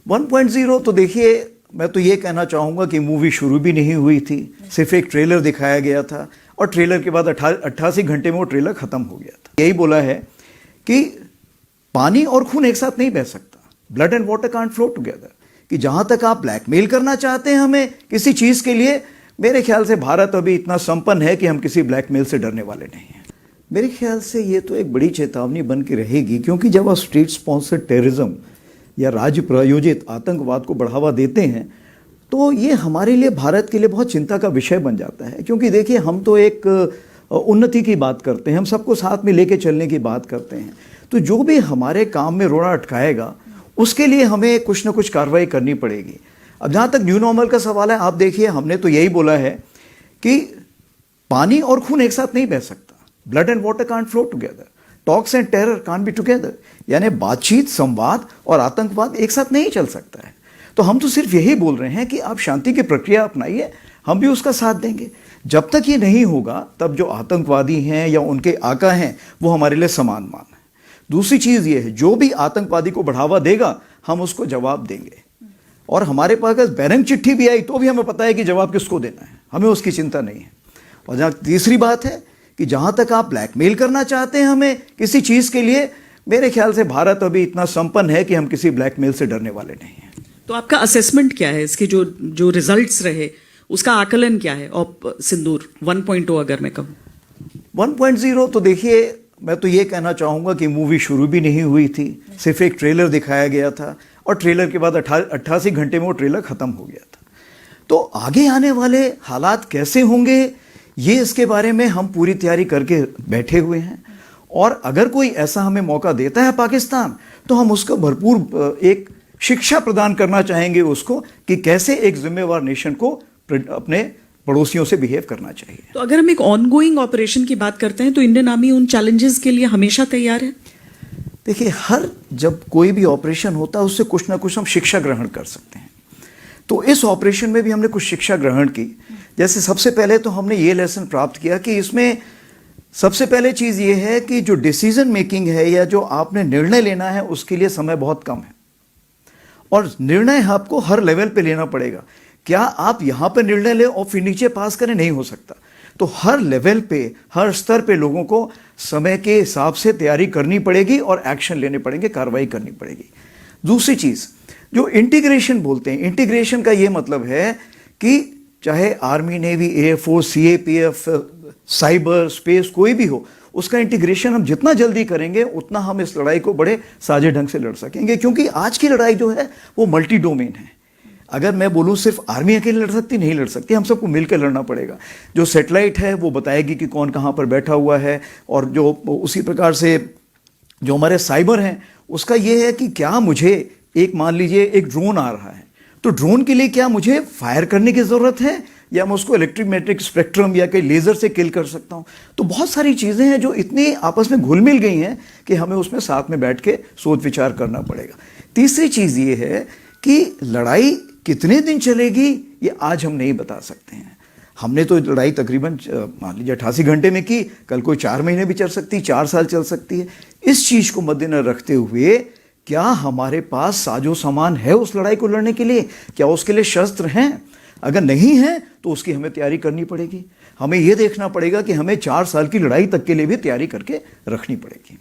1.0 तो देखिए, मैं तो ये कहना चाहूँगा कि मूवी शुरू भी नहीं हुई थी, सिर्फ एक ट्रेलर दिखाया गया था और ट्रेलर के बाद 88 घंटे में वो ट्रेलर खत्म हो गया था। यही बोला है कि पानी और खून एक साथ नहीं बह सकता, blood and water can't flow together. कि जहाँ तक आप ब्लैकमेल करना चाहते हैं हमें किसी चीज़ के लिए, मेरे ख्याल से भारत अभी इतना संपन्न है कि हम किसी ब्लैकमेल से डरने वाले नहीं हैं। मेरे ख्याल से ये तो एक बड़ी चेतावनी बन के रहेगी, क्योंकि जब आप स्टेट स्पॉन्सर्ड टेररिज्म या राज्य प्रायोजित आतंकवाद को बढ़ावा देते हैं तो ये हमारे लिए, भारत के लिए बहुत चिंता का विषय बन जाता है। क्योंकि देखिए, हम तो एक उन्नति की बात करते हैं, हम सबको साथ में लेके चलने की बात करते हैं, तो जो भी हमारे काम में रोड़ा अटकाएगा उसके लिए हमें कुछ ना कुछ कार्रवाई करनी पड़ेगी। अब जहाँ तक न्यू नॉर्मल का सवाल है, आप देखिए, हमने तो यही बोला है कि पानी और खून एक साथ नहीं बह सकता, blood and water can't flow together, talks and terror can't be together. यानी बातचीत, संवाद और आतंकवाद एक साथ नहीं चल सकता है। तो हम तो सिर्फ यही बोल रहे हैं कि आप शांति की प्रक्रिया अपनाइए, हम भी उसका साथ देंगे। जब तक ये नहीं होगा तब जो आतंकवादी हैं या उनके आका हैं वो हमारे लिए समान मान है। दूसरी चीज़ ये है, जो भी आतंकवादी को बढ़ावा देगा हम उसको जवाब देंगे, और हमारे पास अगर बैरंग चिट्ठी भी आई तो भी हमें पता है कि जवाब किसको देना है, हमें उसकी चिंता नहीं है। और जहाँ तीसरी बात है कि जहाँ तक आप ब्लैकमेल करना चाहते हैं हमें किसी चीज़ के लिए, मेरे ख्याल से भारत अभी इतना संपन्न है कि हम किसी ब्लैकमेल से डरने वाले नहीं हैं। तो आपका असेसमेंट क्या है, इसके जो रिजल्ट्स रहे उसका आकलन क्या है? और सिंदूर 1.0 अगर मैं कहूँ 1.0 तो देखिए, मैं तो ये कहना चाहूँगा कि मूवी शुरू भी नहीं हुई थी, सिर्फ एक ट्रेलर दिखाया गया था और ट्रेलर के बाद 88 घंटे में वो ट्रेलर ख़त्म हो गया था। तो आगे आने वाले हालात कैसे होंगे, ये इसके बारे में हम पूरी तैयारी करके बैठे हुए हैं। और अगर कोई ऐसा हमें मौका देता है पाकिस्तान, तो हम उसको भरपूर एक शिक्षा प्रदान करना चाहेंगे उसको कि कैसे एक जिम्मेवार नेशन को अपने पड़ोसियों से बिहेव करना चाहिए। तो अगर हम एक ऑनगोइंग ऑपरेशन की बात करते हैं तो इंडियन आर्मी उन चैलेंजेस के लिए हमेशा तैयार है। देखिए, जब कोई भी ऑपरेशन होता है उससे कुछ ना कुछ हम शिक्षा ग्रहण कर सकते हैं। तो इस ऑपरेशन में भी हमने कुछ शिक्षा ग्रहण की। जैसे सबसे पहले तो हमने ये लेसन प्राप्त किया कि इसमें सबसे पहले चीज़ ये है कि जो डिसीजन मेकिंग है या जो आपने निर्णय लेना है उसके लिए समय बहुत कम है, और निर्णय आपको हर लेवल पे लेना पड़ेगा। क्या आप यहाँ पे निर्णय लें और फिर नीचे पास करें, नहीं हो सकता। तो हर लेवल पे, हर स्तर पे लोगों को समय के हिसाब से तैयारी करनी पड़ेगी और एक्शन लेने पड़ेंगे, कार्रवाई करनी पड़ेगी। दूसरी चीज़ जो इंटीग्रेशन बोलते हैं, इंटीग्रेशन का ये मतलब है कि चाहे army, navy, air force, CAPF, cyber, space, कोई भी हो, उसका इंटीग्रेशन हम जितना जल्दी करेंगे उतना हम इस लड़ाई को बड़े साझे ढंग से लड़ सकेंगे। क्योंकि आज की लड़ाई जो है वो मल्टी डोमेन है। अगर मैं बोलूँ सिर्फ आर्मी अकेले लड़ सकती, नहीं लड़ सकती, हम सबको मिलकर लड़ना पड़ेगा। जो सैटेलाइट है वो बताएगी कि कौन कहाँ पर बैठा हुआ है, और जो उसी प्रकार से जो हमारे साइबर हैं उसका ये है कि क्या मुझे मान लीजिए एक ड्रोन आ रहा है, तो ड्रोन के लिए क्या मुझे फायर करने की ज़रूरत है या मैं उसको इलेक्ट्रोमैग्नेटिक स्पेक्ट्रम या कहीं लेज़र से किल कर सकता हूँ। तो बहुत सारी चीज़ें हैं जो इतनी आपस में घुल मिल गई हैं कि हमें उसमें साथ में बैठ के सोच विचार करना पड़ेगा। तीसरी चीज़ ये है कि लड़ाई कितने दिन चलेगी ये आज हम नहीं बता सकते हैं। हमने तो लड़ाई तकरीबन मान लीजिए 88 घंटे में की, कल कोई 4 महीने भी चल सकती, 4 साल चल सकती है। इस चीज़ को मद्देनजर रखते हुए क्या हमारे पास साजो सामान है उस लड़ाई को लड़ने के लिए, क्या उसके लिए शस्त्र हैं? अगर नहीं है तो उसकी हमें तैयारी करनी पड़ेगी। हमें यह देखना पड़ेगा कि हमें 4 साल की लड़ाई तक के लिए भी तैयारी करके रखनी पड़ेगी।